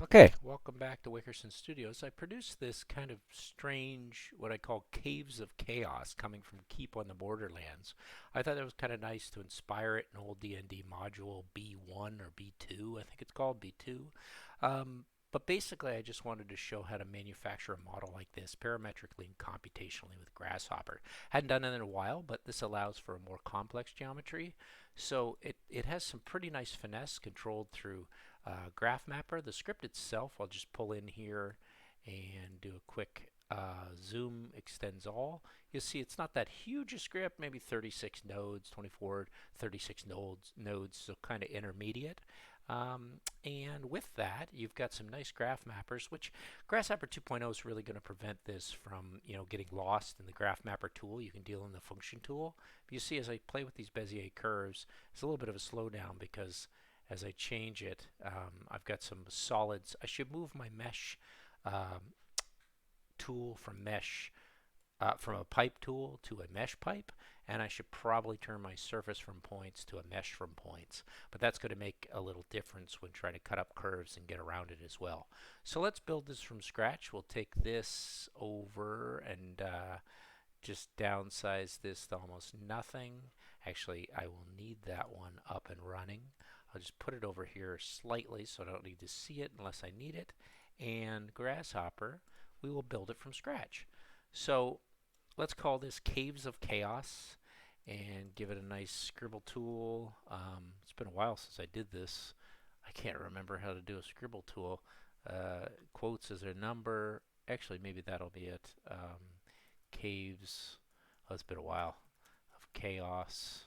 Okay, welcome back to Wickerson Studios. I produced this kind of strange, what I call caves of chaos coming from Keep on the Borderlands. I thought that was kind of nice to inspire it, an old D&D module B1 or B2, I think it's called B2. But basically, I just wanted to show how to manufacture a model like this parametrically and computationally with Grasshopper. Hadn't done it in a while, but this allows for a more complex geometry. So it has some pretty nice finesse controlled through graph mapper. The script itself, I'll just pull in here and do a quick zoom extends all. You'll see it's not that huge a script, maybe 36 nodes, 24, 36 nodes, so kind of intermediate. And with that, you've got some nice graph mappers, which Grasshopper 2.0 is really going to prevent this from, getting lost in the graph mapper tool. You can deal in the function tool. But you see, as I play with these Bezier curves, it's a little bit of a slowdown because as I change it, I've got some solids. I should move my mesh tool from a pipe tool to a mesh pipe, and I should probably turn my surface from points to a mesh from points. But that's going to make a little difference when trying to cut up curves and get around it as well. So let's build this from scratch. We'll take this over and just downsize this to almost nothing. Actually, I will need that one up and running. I'll just put it over here slightly so I don't need to see it unless I need it. And Grasshopper, we will build it from scratch. So let's call this Caves of Chaos and give it a nice scribble tool. It's been a while since I did this. I can't remember how to do a scribble tool. Quotes as their number. Actually, maybe that'll be it. Caves. Oh, it's been a while. Of Chaos.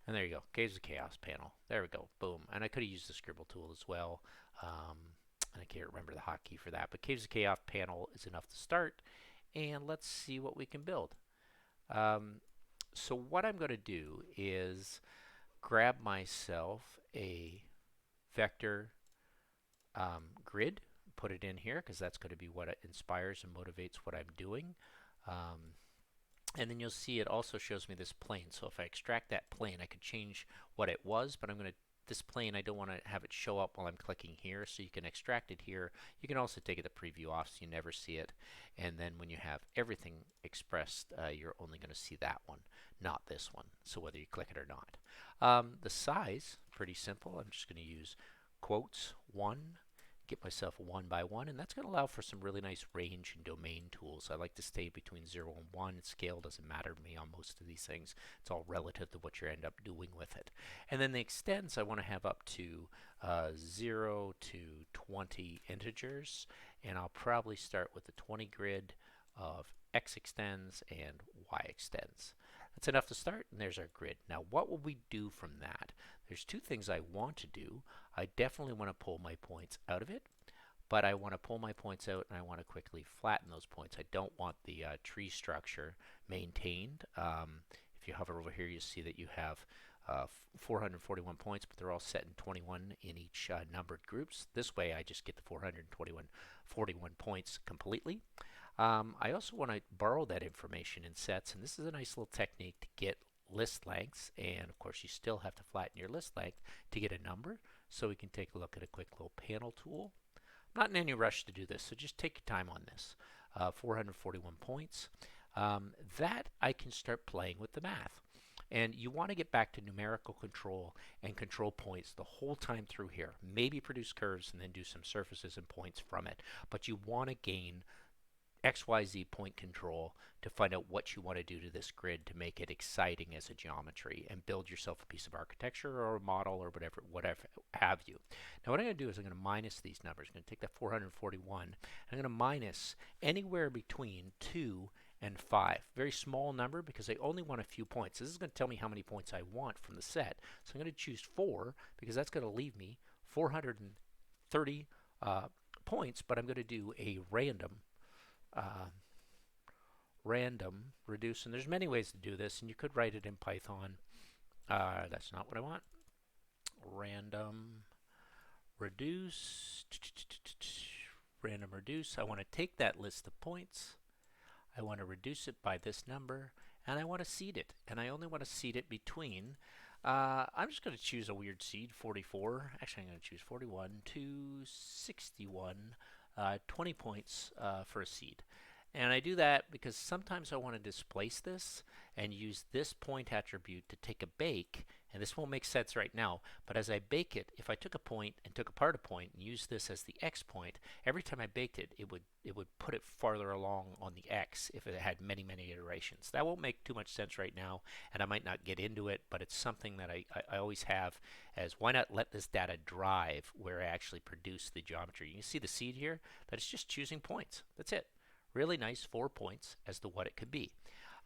And there you go, Caves of Chaos panel. There we go, boom. And I could have used the scribble tool as well. And I can't remember the hotkey for that. But Caves of Chaos panel is enough to start. And let's see what we can build. So what I'm going to do is grab myself a vector grid, put it in here because that's going to be what inspires and motivates what I'm doing. And then you'll see it also shows me this plane. So if I extract that plane, I could change what it was, but this plane, I don't want to have it show up while I'm clicking here, so you can extract it here. You can also take it to preview off so you never see it. And then when you have everything expressed, you're only going to see that one, not this one, so whether you click it or not. The size, pretty simple. I'm just going to use quotes 1, get myself a 1 by 1, and that's going to allow for some really nice range and domain tools. I like to stay between 0 and 1. Scale doesn't matter to me on most of these things. It's all relative to what you end up doing with it. And then the extents I want to have up to 0 to 20 integers, and I'll probably start with the 20 grid of x extends and y extends. That's enough to start, and there's our grid. Now, what will we do from that? There's two things I want to do. I definitely want to pull my points out of it, but I want to pull my points out and I want to quickly flatten those points. I don't want the tree structure maintained. If you hover over here, you see that you have 441 points, but they're all set in 21 in each numbered groups. This way, I just get the 41 points completely. I also want to borrow that information in sets, and this is a nice little technique to get list lengths, and of course you still have to flatten your list length to get a number. So we can take a look at a quick little panel tool. I'm not in any rush to do this, so just take your time on this. 441 points. That I can start playing with the math. And you want to get back to numerical control and control points the whole time through here. Maybe produce curves and then do some surfaces and points from it. But you want to gain XYZ point control to find out what you want to do to this grid to make it exciting as a geometry and build yourself a piece of architecture or a model or whatever have you. Now what I'm going to do is I'm going to minus these numbers. I'm going to take that 441 and I'm going to minus anywhere between 2 and 5. Very small number because I only want a few points. This is going to tell me how many points I want from the set. So I'm going to choose 4 because that's going to leave me 430 points, but I'm going to do a random reduce, and there's many ways to do this, and you could write it in Python. That's not what I want. Random reduce. Random reduce. I want to take that list of points. I want to reduce it by this number, and I want to seed it. And I only want to seed it between I'm just going to choose a weird seed, 44. Actually, I'm going to choose 41 to 61, 20 points for a seed. And I do that because sometimes I want to displace this and use this point attribute to take a bake. And this won't make sense right now, but as I bake it, if I took a point and took apart a point and used this as the x point, every time I baked it, it would put it farther along on the x if it had many iterations. That won't make too much sense right now, and I might not get into it, but it's something that I always have as why not let this data drive where I actually produce the geometry. You can see the seed here, that it's just choosing points. That's it. Really nice 4 points as to what it could be.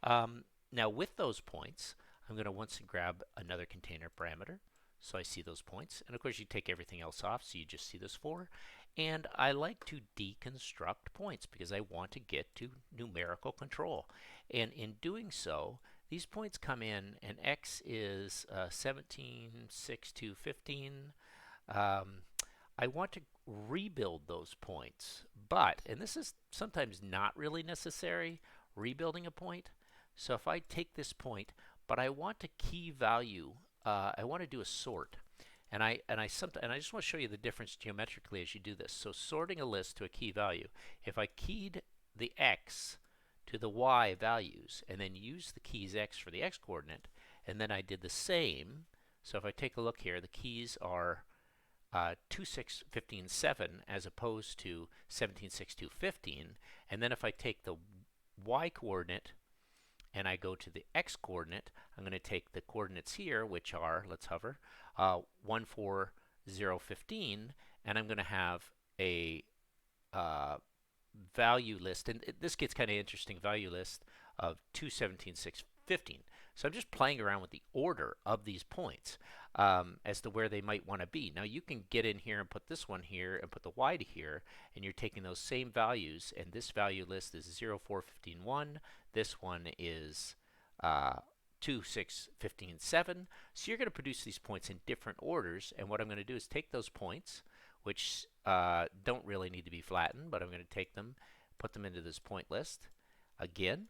Now with those points, I'm going to once again grab another container parameter. So I see those points. And of course you take everything else off so you just see this 4. And I like to deconstruct points because I want to get to numerical control. And in doing so, these points come in and x is 17, 6 to 15. I want to rebuild those points, but, and this is sometimes not really necessary, rebuilding a point. So if I take this point, but I want to key value, I want to do a sort. And I just want to show you the difference geometrically as you do this. So sorting a list to a key value, if I keyed the x to the y values and then use the keys x for the x coordinate, and then I did the same. So if I take a look here, the keys are 2, 6, 15, 7 as opposed to 17, 6, 2, 15. And then if I take the y coordinate and I go to the x coordinate, I'm going to take the coordinates here, which are, let's hover, 1, 4, 0, 15, and I'm going to have a value list, and this gets kind of interesting, value list of 2, 17, 6, 15. So I'm just playing around with the order of these points as to where they might want to be. Now you can get in here and put this one here and put the y to here, and you're taking those same values, and this value list is 0, 4, 15, 1. This one is 2, 6, 15, 7. So you're going to produce these points in different orders, and what I'm going to do is take those points, which don't really need to be flattened, but I'm going to take them, put them into this point list again.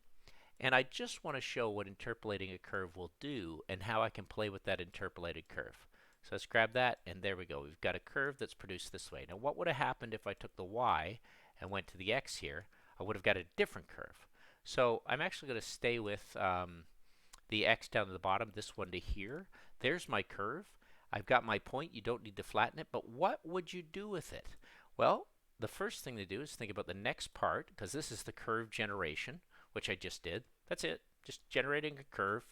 And I just want to show what interpolating a curve will do and how I can play with that interpolated curve. So let's grab that, and there we go. We've got a curve that's produced this way. Now what would have happened if I took the y and went to the x here? I would have got a different curve. So I'm actually going to stay with the x down to the bottom, this one to here. There's my curve. I've got my point. You don't need to flatten it, but what would you do with it? Well, the first thing to do is think about the next part, because this is the curve generation, which I just did. That's it, just generating a curve.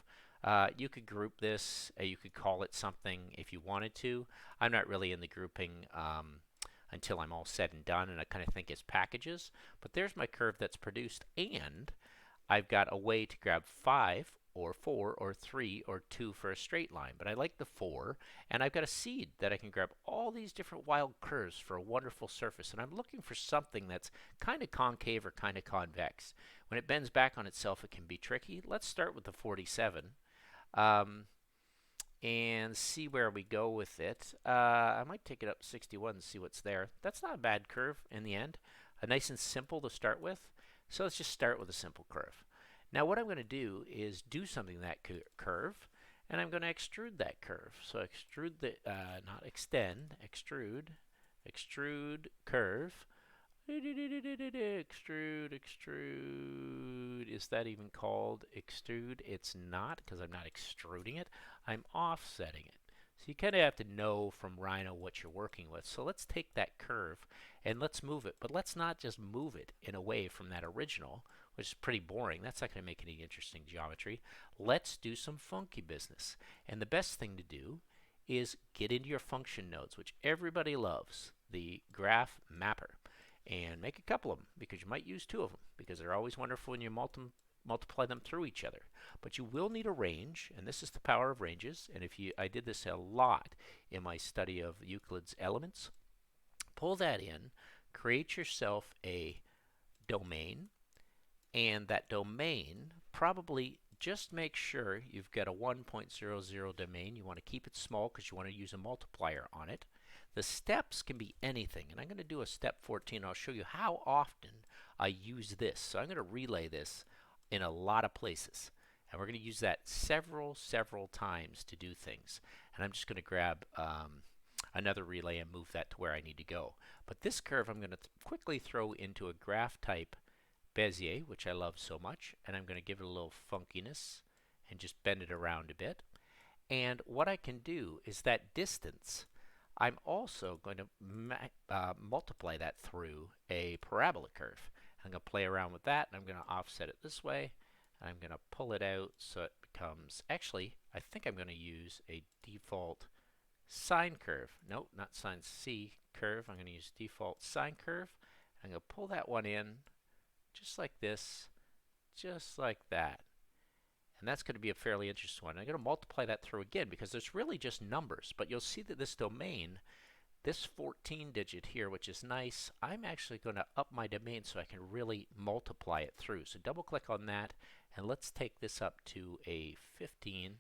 You could group this, you could call it something if you wanted to. I'm not really in the grouping until I'm all said and done, and I kind of think it's packages. But there's my curve that's produced, and I've got a way to grab 5 or 4 or 3 or 2 for a straight line, but I like the 4, and I've got a seed that I can grab all these different wild curves for a wonderful surface, and I'm looking for something that's kind of concave or kind of convex. When it bends back on itself, it can be tricky. Let's start with the 47 and see where we go with it. I might take it up 61 and see what's there. That's not a bad curve in the end. Nice and simple to start with. So let's just start with a simple curve. Now what I'm going to do is do something to that curve, and I'm going to extrude that curve. So extrude the, not extend, extrude curve. Extrude. Is that even called extrude? It's not, because I'm not extruding it. I'm offsetting it. So you kind of have to know from Rhino what you're working with. So let's take that curve and let's move it. But let's not just move it in a way from that original, which is pretty boring. That's not going to make any interesting geometry. Let's do some funky business. And the best thing to do is get into your function nodes, which everybody loves, the graph mapper. And make a couple of them, because you might use 2 of them, because they're always wonderful when you multiply them through each other. But you will need a range, and this is the power of ranges. And I did this a lot in my study of Euclid's elements. Pull that in, create yourself a domain, and that domain, probably just make sure you've got a 1.00 domain. You want to keep it small because you want to use a multiplier on it. The steps can be anything, and I'm going to do a step 14. I'll show you how often I use this. So I'm going to relay this in a lot of places. And we're going to use that several times to do things. And I'm just going to grab another relay and move that to where I need to go. But this curve I'm going to quickly throw into a graph type Bezier, which I love so much, and I'm going to give it a little funkiness and just bend it around a bit. And what I can do is that distance, I'm also going to multiply that through a parabola curve. I'm going to play around with that, and I'm going to offset it this way. And I'm going to pull it out so it becomes, actually, I think I'm going to use a default sine curve. Nope, not sine C curve. I'm going to use default sine curve. I'm going to pull that one in just like this, just like that. And that's going to be a fairly interesting one. I'm going to multiply that through again because there's really just numbers. But you'll see that this domain, this 14 digit here, which is nice, I'm actually going to up my domain so I can really multiply it through. So double click on that, and let's take this up to a 15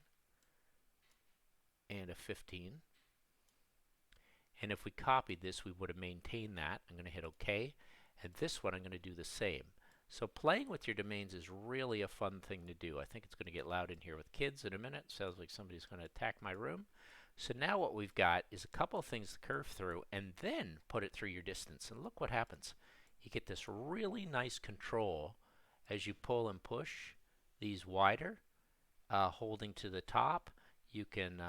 and a 15. And if we copied this, we would have maintained that. I'm going to hit OK. And this one, I'm going to do the same. So playing with your domains is really a fun thing to do. I think it's going to get loud in here with kids in a minute. Sounds like somebody's going to attack my room. So now what we've got is a couple of things to curve through and then put it through your distance. And look what happens. You get this really nice control as you pull and push these wider, holding to the top. You can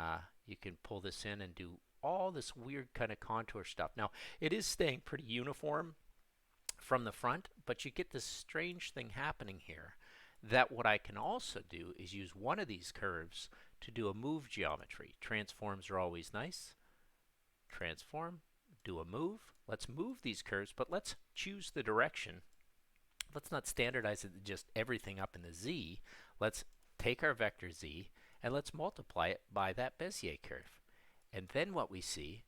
pull this in and do all this weird kind of contour stuff. Now, it is staying pretty uniform from the front, but you get this strange thing happening here that what I can also do is use one of these curves to do a move geometry. Transforms are always nice. Transform, do a move. Let's move these curves, but let's choose the direction. Let's not standardize it to just everything up in the z. Let's take our vector z and let's multiply it by that Bezier curve. And then what we see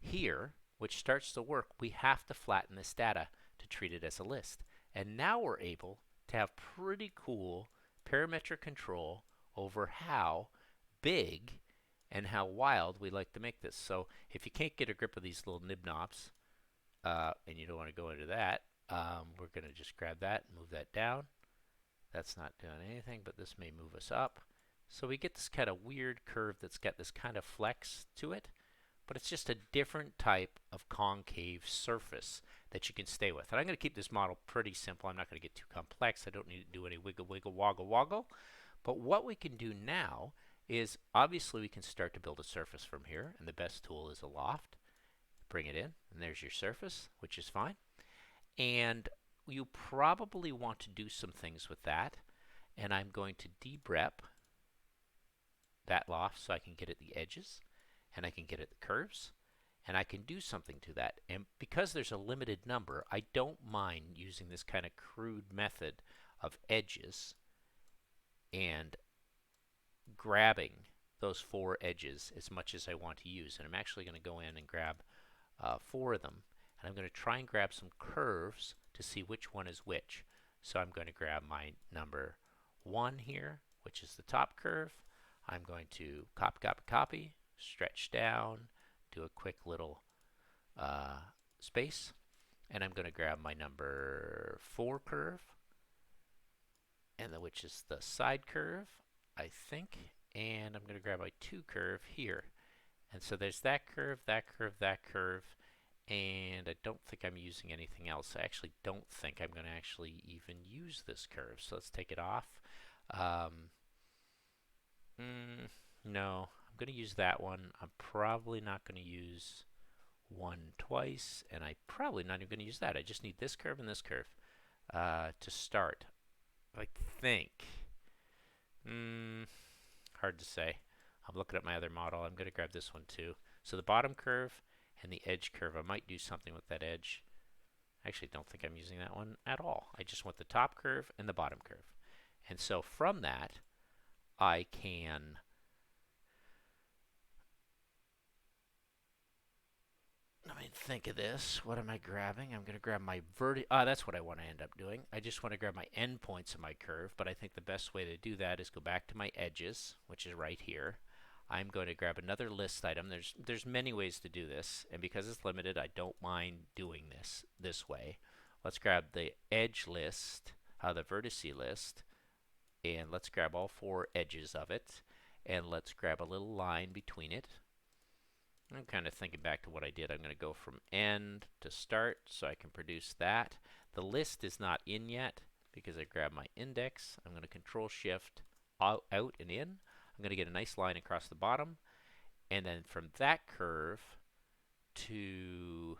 here, which starts to work, we have to flatten this data to treat it as a list. And now we're able to have pretty cool parametric control over how big and how wild we like to make this. So if you can't get a grip of these little nib knobs, and you don't want to go into that, we're going to just grab that and move that down. That's not doing anything, but this may move us up. So we get this kind of weird curve that's got this kind of flex to it, but it's just a different type of concave surface that you can stay with. And I'm going to keep this model pretty simple. I'm not going to get too complex. I don't need to do any wiggle, wiggle, woggle, woggle. But what we can do now is obviously we can start to build a surface from here, and the best tool is a loft. Bring it in, and there's your surface, which is fine. And you probably want to do some things with that, and I'm going to debrep that loft so I can get at the edges, and I can get at the curves, and I can do something to that. And because there's a limited number, I don't mind using this kind of crude method of edges and grabbing those 4 edges as much as I want to use. And I'm actually going to go in and grab 4 of them, and I'm going to try and grab some curves to see which one is which. So I'm going to grab my number 1 here, which is the top curve. I'm going to copy, copy, copy, stretch down, do a quick little space, and I'm going to grab my number 4 curve, and which is the side curve, I think, and I'm going to grab my 2 curve here. And so there's that curve, that curve, that curve, and I don't think I'm using anything else. I actually don't think I'm going to actually even use this curve. So let's take it off. No, I'm going to use that one. I'm probably not going to use 1 twice, and I'm probably not even going to use that. I just need this curve and this curve to start, I think. Hard to say. I'm looking at my other model. I'm going to grab this one too. So the bottom curve and the edge curve, I might do something with that edge. I actually don't think I'm using that one at all. I just want the top curve and the bottom curve. And so from that, I can let me think of this. What am I grabbing? I'm going to grab my that's what I want to end up doing. I just want to grab my endpoints of my curve, but I think the best way to do that is go back to my edges, which is right here. I'm going to grab another list item. There's many ways to do this, and because it's limited, I don't mind doing this way. Let's grab the edge list, the vertice list, and let's grab all four edges of it, and let's grab a little line between it. I'm kind of thinking back to what I did. I'm going to go from end to start so I can produce that. The list is not in yet because I grabbed my index. I'm going to Control Shift out and in. I'm going to get a nice line across the bottom, and then from that curve to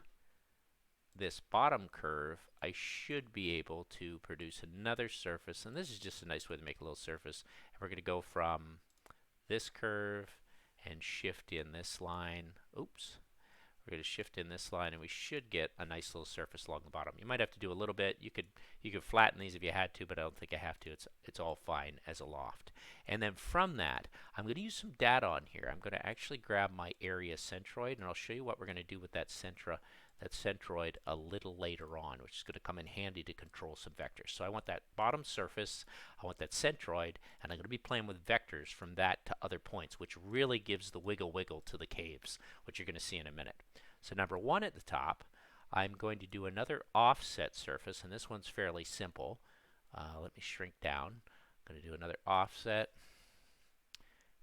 this bottom curve, I should be able to produce another surface, and this is just a nice way to make a little surface. And we're going to go from this curve and shift in this line. Oops. We're going to shift in this line, and we should get a nice little surface along the bottom. You might have to do a little bit. You could flatten these if you had to, but I don't think I have to. It's all fine as a loft. And then from that, I'm going to use some data on here. I'm going to actually grab my area centroid, and I'll show you what we're going to do with that centroid a little later on, which is going to come in handy to control some vectors. So I want that bottom surface, I want that centroid, and I'm going to be playing with vectors from that to other points, which really gives the wiggle to the caves, which you're going to see in a minute. So number one at the top, I'm going to do another offset surface, and this one's fairly simple. Let me shrink down. I'm going to do another offset.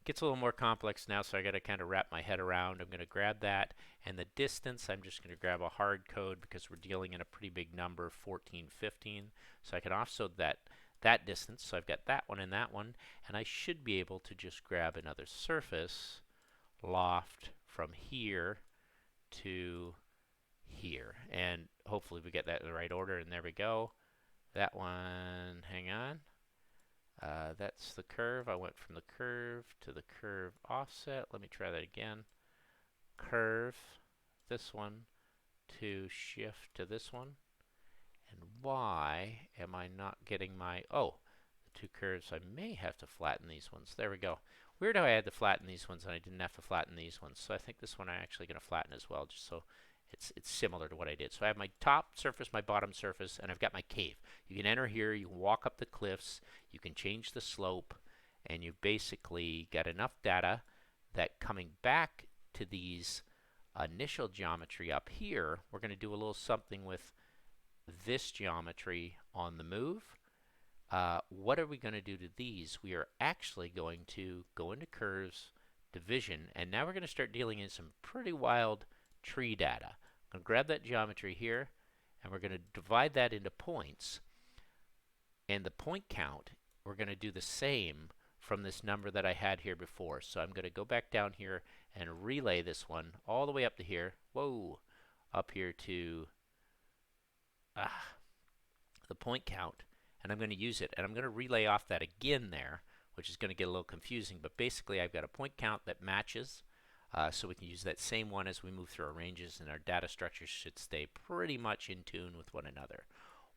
Gets a little more complex now, so I got to kind of wrap my head around. I'm going to grab that, and the distance, I'm just going to grab a hard code because we're dealing in a pretty big number, 14, 15. So I can offset that distance. So I've got that one, and I should be able to just grab another surface, loft from here to here, and hopefully we get that in the right order. And there we go. That one, hang on. That's the curve. I went from the curve to the curve offset. Let me try that again. Curve, this one, to shift to this one. And why am I not getting my, oh, the two curves, I may have to flatten these ones. There we go. Weird how I had to flatten these ones and I didn't have to flatten these ones. So I think this one I'm actually going to flatten as well, just so it's similar to what I did. So I have my top surface, my bottom surface, and I've got my cave. You can enter here, you can walk up the cliffs, you can change the slope, and you basically got enough data that coming back to these initial geometry up here, we're going to do a little something with this geometry on the move. What are we going to do to these? We are actually going to go into curves, division, and now we're going to start dealing in some pretty wild tree data. I'm going to grab that geometry here, and we're going to divide that into points. And the point count, we're going to do the same from this number that I had here before. So I'm going to go back down here and relay this one all the way up to here. Whoa! Up here to the point count. And I'm going to use it. And I'm going to relay off that again there, which is going to get a little confusing. But basically, I've got a point count that matches. So we can use that same one as we move through our ranges, and our data structures should stay pretty much in tune with one another.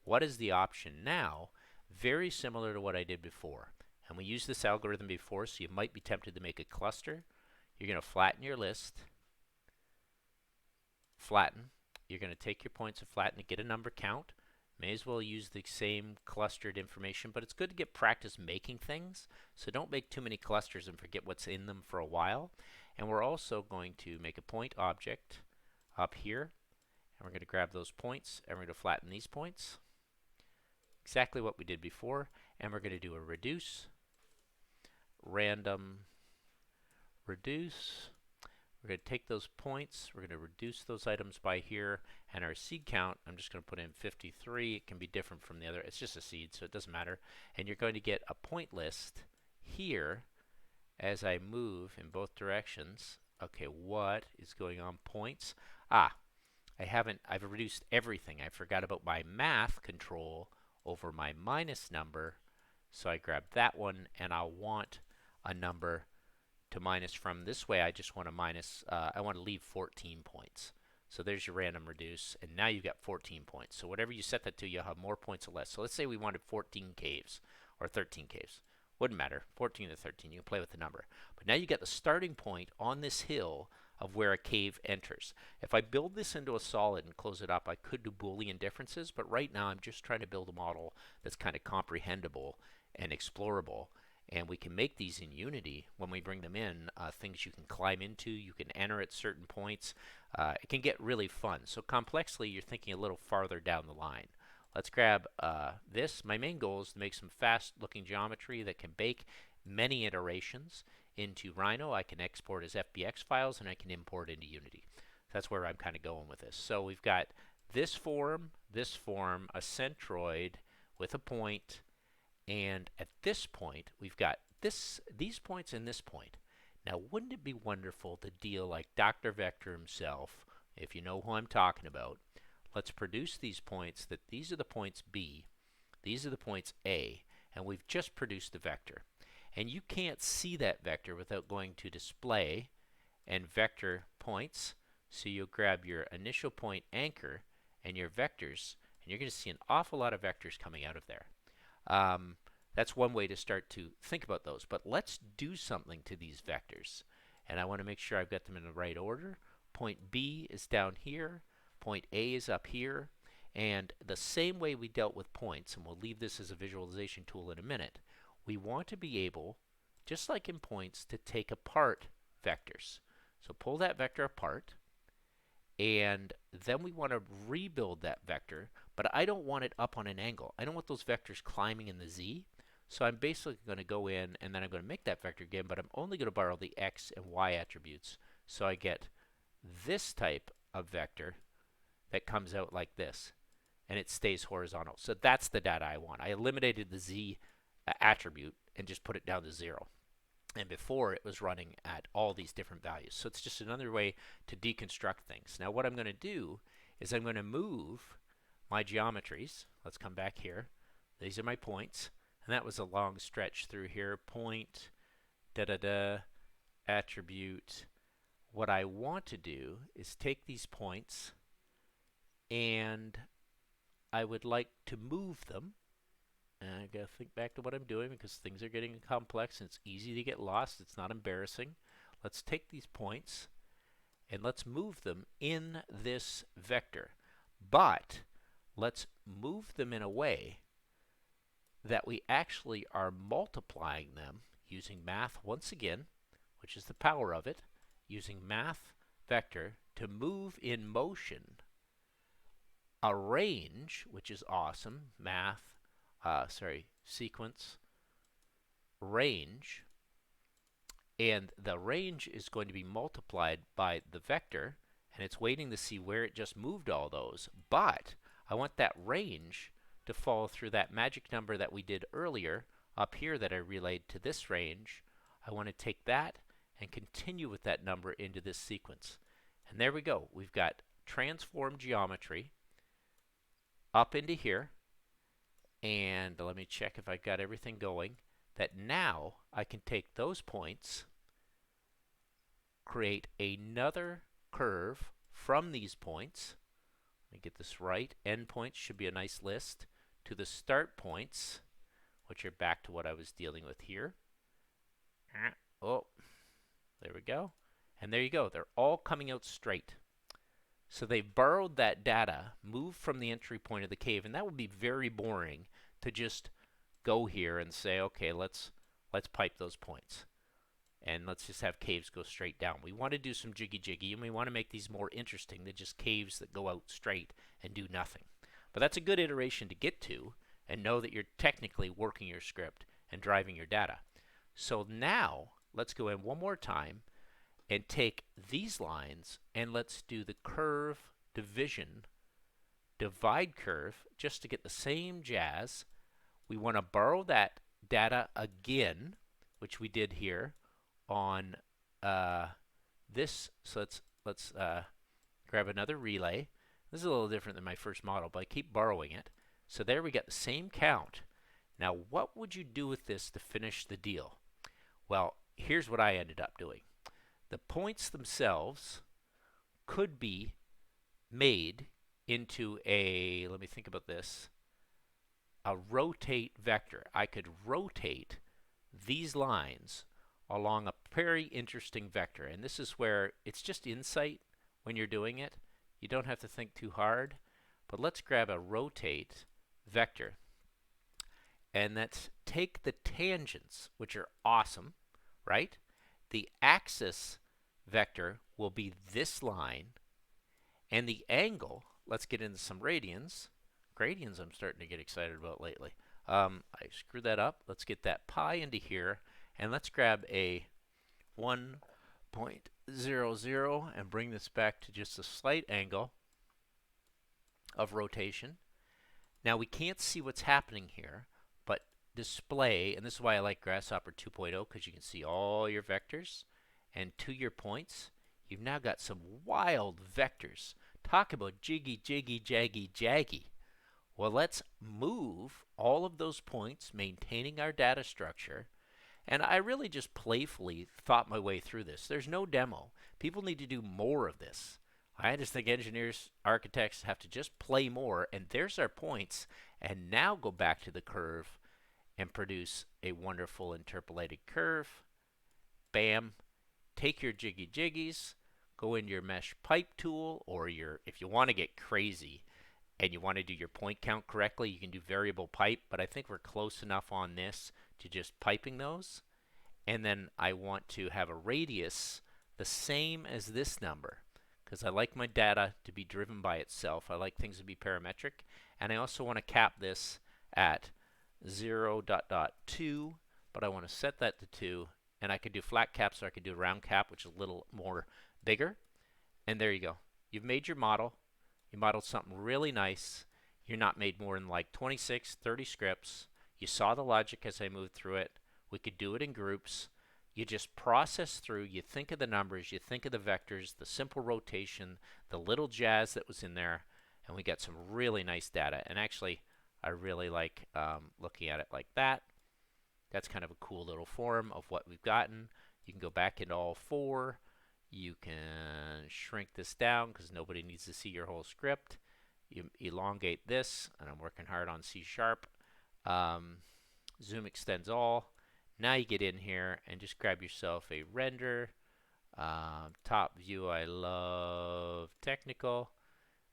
What is the option now? Very similar to what I did before. And we used this algorithm before, so you might be tempted to make a cluster. You're going to flatten your list. Flatten. You're going to take your points and flatten to get a number count. May as well use the same clustered information, but it's good to get practice making things. So don't make too many clusters and forget what's in them for a while. And we're also going to make a point object up here, and we're going to grab those points, and we're going to flatten these points. Exactly what we did before, and we're going to do a reduce, random, reduce. We're going to take those points, we're going to reduce those items by here, and our seed count, I'm just going to put in 53. It can be different from the other. It's just a seed, so it doesn't matter. And you're going to get a point list here as I move in both directions. Okay, what is going on? Points. I've reduced everything. I forgot about my math control over my minus number. So I grab that one, and I want a number to minus from. This way I just want to minus, I want to leave 14 points. So there's your random reduce, and now you've got 14 points. So whatever you set that to, you'll have more points or less. So let's say we wanted 14 caves, or 13 caves. Wouldn't matter, 14 to 13, you can play with the number. But now you get the starting point on this hill of where a cave enters. If I build this into a solid and close it up, I could do Boolean differences, but right now I'm just trying to build a model that's kind of comprehensible and explorable. And we can make these in Unity when we bring them in, things you can climb into, you can enter at certain points. It can get really fun. So complexly, you're thinking a little farther down the line. Let's grab this. My main goal is to make some fast-looking geometry that can bake many iterations into Rhino. I can export as FBX files, and I can import into Unity. That's where I'm kind of going with this. So we've got this form, a centroid with a point, and at this point, we've got these points and this point. Now, wouldn't it be wonderful to deal like Dr. Vector himself, if you know who I'm talking about? Let's produce these points, that these are the points B, these are the points A, and we've just produced the vector. And you can't see that vector without going to Display and Vector Points. So you'll grab your initial point anchor and your vectors, and you're going to see an awful lot of vectors coming out of there. That's one way to start to think about those. But let's do something to these vectors. And I want to make sure I've got them in the right order. Point B is down here. Point A is up here. And the same way we dealt with points, and we'll leave this as a visualization tool in a minute, we want to be able, just like in points, to take apart vectors. So pull that vector apart, and then we want to rebuild that vector, but I don't want it up on an angle. I don't want those vectors climbing in the Z. So I'm basically going to go in, and then I'm going to make that vector again, but I'm only going to borrow the X and Y attributes. So I get this type of vector that comes out like this, and it stays horizontal. So that's the data I want. I eliminated the Z attribute and just put it down to 0. And before, it was running at all these different values. So it's just another way to deconstruct things. Now what I'm going to do is I'm going to move my geometries. Let's come back here. These are my points. And that was a long stretch through here. Point, attribute. What I want to do is take these points, and I would like to move them. And I gotta think back to what I'm doing because things are getting complex and it's easy to get lost. It's not embarrassing. Let's take these points and let's move them in this vector. But let's move them in a way that we actually are multiplying them using math once again, which is the power of it, using math vector to move in motion a range, which is awesome, sequence range, and the range is going to be multiplied by the vector, and it's waiting to see where it just moved all those. But I want that range to fall through that magic number that we did earlier up here that I relayed to this range. I want to take that and continue with that number into this sequence. And there we go. We've got transformed geometry up into here. And let me check if I got everything going. That now I can take those points, create another curve from these points. Let me get this right. Endpoints should be a nice list. To the start points, which are back to what I was dealing with here. Oh, there we go. And there you go. They're all coming out straight. So they've borrowed that data, moved from the entry point of the cave, and that would be very boring to just go here and say, okay, let's pipe those points. And let's just have caves go straight down. We want to do some jiggy-jiggy, and we want to make these more interesting than just caves that go out straight and do nothing. But that's a good iteration to get to and know that you're technically working your script and driving your data. So now, let's go in one more time and take these lines and let's do the curve division, divide curve, just to get the same jazz. We want to borrow that data again, which we did here on this. So let's grab another relay. This is a little different than my first model, but I keep borrowing it. So there we got the same count. Now, what would you do with this to finish the deal? Well, here's what I ended up doing. The points themselves could be made into a, let me think about this, a rotate vector. I could rotate these lines along a very interesting vector. And this is where it's just insight when you're doing it. You don't have to think too hard. But let's grab a rotate vector. And let's take the tangents, which are awesome, right? The axis vector will be this line. And the angle, let's get into some radians. gradients I'm starting to get excited about lately. I screwed that up. Let's get that pi into here, and let's grab a 1.00 and bring this back to just a slight angle of rotation. Now we can't see what's happening here, but display, and this is why I like Grasshopper 2.0, because you can see all your vectors, and to your points, you've now got some wild vectors. Talk about jiggy, jiggy, jaggy, jaggy. Well, let's move all of those points, maintaining our data structure. And I really just playfully thought my way through this. There's no demo. People need to do more of this. I just think engineers, architects have to just play more, and there's our points, and now go back to the curve and produce a wonderful interpolated curve. Bam. Take your jiggy jiggies, go into your mesh pipe tool, or if you want to get crazy and you want to do your point count correctly, you can do variable pipe, but I think we're close enough on this to just piping those. And then I want to have a radius the same as this number, because I like my data to be driven by itself. I like things to be parametric, and I also want to cap this at 0.2, but I want to set that to 2, and I could do flat caps, or I could do a round cap, which is a little more bigger. And there you go. You've made your model. You modeled something really nice. You're not made more than like 26, 30 scripts. You saw the logic as I moved through it. We could do it in groups. You just process through. You think of the numbers. You think of the vectors, the simple rotation, the little jazz that was in there, and we got some really nice data. And actually, I really like looking at it like that. That's kind of a cool little form of what we've gotten. You can go back into all four. You can shrink this down because nobody needs to see your whole script. You elongate this, and I'm working hard on C#. Zoom extends all. Now you get in here and just grab yourself a render. Top view, I love technical.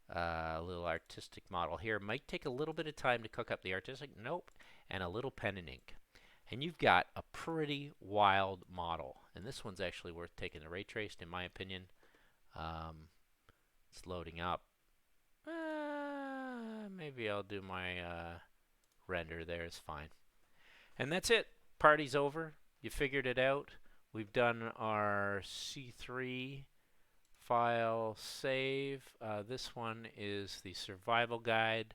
A little artistic model here. Might take a little bit of time to cook up the artistic. Nope. And a little pen and ink. And you've got a pretty wild model. And this one's actually worth taking the ray traced, in my opinion. It's loading up. Maybe I'll do my render there. It's fine. And that's it. Party's over. You figured it out. We've done our C3 file save. This one is the survival guide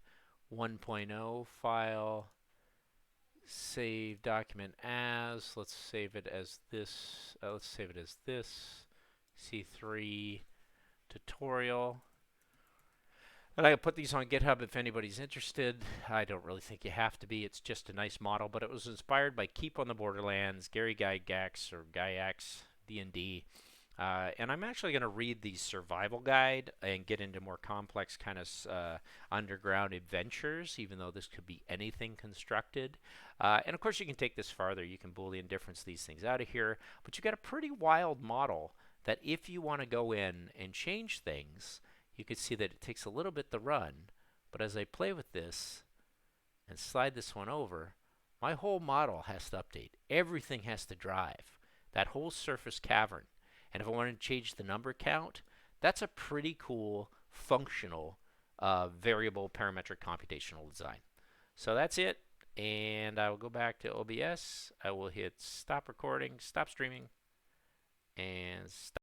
1.0 file. Save document as. Let's save it as this. Let's save it as this. C3 tutorial. And I can put these on GitHub if anybody's interested. I don't really think you have to be. It's just a nice model, but it was inspired by Keep on the Borderlands, Gary Gygax or Gygax D&D. And I'm actually going to read the survival guide and get into more complex kind of underground adventures, even though this could be anything constructed. And of course, you can take this farther. You can Boolean difference these things out of here. But you've got a pretty wild model that if you want to go in and change things, you can see that it takes a little bit to run. But as I play with this and slide this one over, my whole model has to update. Everything has to drive. That whole surface cavern. And if I wanted to change the number count, that's a pretty cool, functional, variable parametric computational design. So that's it. And I will go back to OBS. I will hit stop recording, stop streaming, and stop.